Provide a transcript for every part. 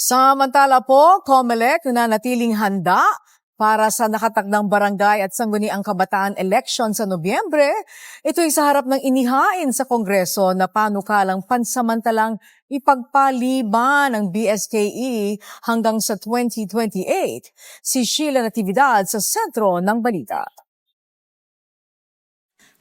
Samantala po, COMELEC nananatiling handa para sa nakatakdang barangay at sangguniang kabataan election sa Nobyembre. Ito'y sa harap ng inihain sa Kongreso na panukalang pansamantalang ipagpaliban ng BSKE hanggang sa 2028. Si Sheila Natividad sa sentro ng balita.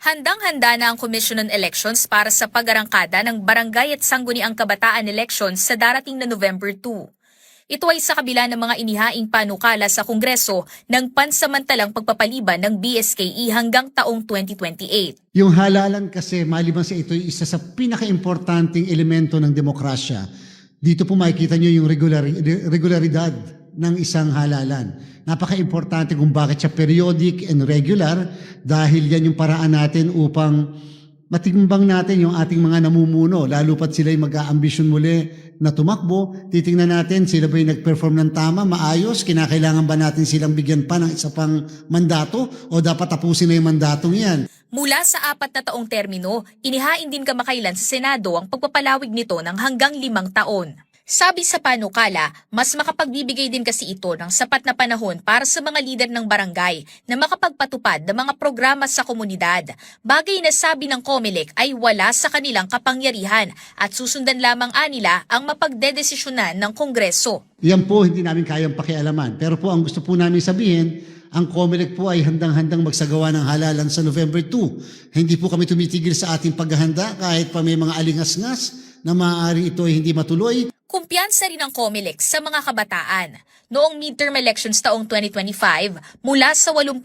Handang-handa na ang Commission on Elections para sa pag-arangkada ng barangay at sangguniang kabataan elections sa darating na November 2. Ito ay sa kabila ng mga inihaing panukala sa Kongreso ng pansamantalang pagpapaliban ng BSKE hanggang taong 2028. Yung halalan kasi maliban sa ito, isa sa pinaka-importanting elemento ng demokrasya. Dito po makikita nyo yung regularidad ng isang halalan. Napaka-importante kung bakit siya periodic and regular dahil yan yung paraan natin upang matimbang natin yung ating mga namumuno. Lalo pat sila'y mag-aambisyon muli na tumakbo, titingnan natin sila ba'y nag-perform ng tama, maayos, kinakailangan ba natin silang bigyan pa ng isa pang mandato o dapat tapusin na yung mandatong yan. Mula sa 4 na taong termino, inihain din kamakailan sa Senado ang pagpapalawig nito ng hanggang 5 taon. Sabi sa panukala, mas makapagbibigay din kasi ito ng sapat na panahon para sa mga lider ng barangay na makapagpatupad ng mga programa sa komunidad. Bagay na sabi ng COMELEC ay wala sa kanilang kapangyarihan at susundan lamang anila ang mapagdedesisyonan ng Kongreso. Yan po hindi namin kayang pakialaman. Pero po ang gusto po namin sabihin, ang COMELEC po ay handang-handang magsagawa ng halalan sa November 2. Hindi po kami tumitigil sa ating paghahanda kahit pa may mga alingas-ngas na maaari ito ay hindi matuloy. Kumpiyansa rin ang COMELEC sa mga kabataan. Noong midterm elections taong 2025, mula sa 80%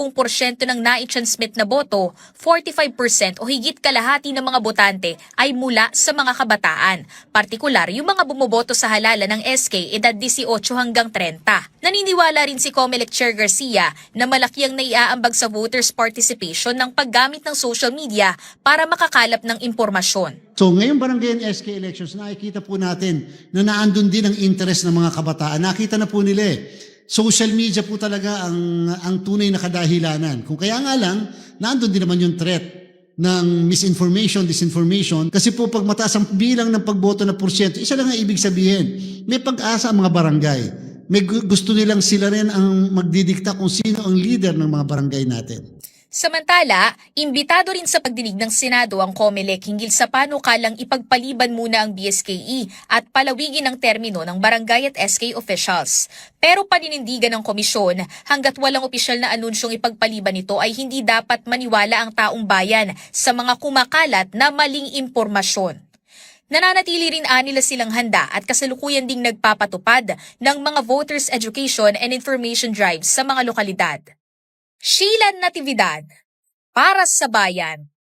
ng nai-transmit na boto, 45% o higit kalahati ng mga botante ay mula sa mga kabataan. Partikular yung mga bumoboto sa halalan ng SK edad 18 hanggang 30. Naniniwala rin si COMELEC Chair Garcia na malaki ang naiaambag sa voters' participation ng paggamit ng social media para makakalap ng impormasyon. So ngayong barangay and SK elections, nakikita po natin na naandun din ang interest ng mga kabataan. Nakita na po nila social media po talaga ang tunay na kadahilanan. Kung kaya nga lang, naandun din naman yung threat ng misinformation, disinformation. Kasi po pag mataas ang bilang ng pagboto na porsyento, isa lang ang ibig sabihin, may pag-asa ang mga barangay. May gusto nilang sila rin ang magdidikta kung sino ang leader ng mga barangay natin. Samantala, imbitado rin sa pagdinig ng Senado ang COMELEC hinggil sa panukalang ipagpaliban muna ang BSKE at palawigin ang termino ng barangay at SK officials. Pero paninindigan ng komisyon, hanggat walang opisyal na anunsyong ipagpaliban nito ay hindi dapat maniwala ang taong bayan sa mga kumakalat na maling impormasyon. Nananatili rin anila silang handa at kasalukuyan ding nagpapatupad ng mga voters' education and information drives sa mga lokalidad. Sheila Natividad, para sa Bayan.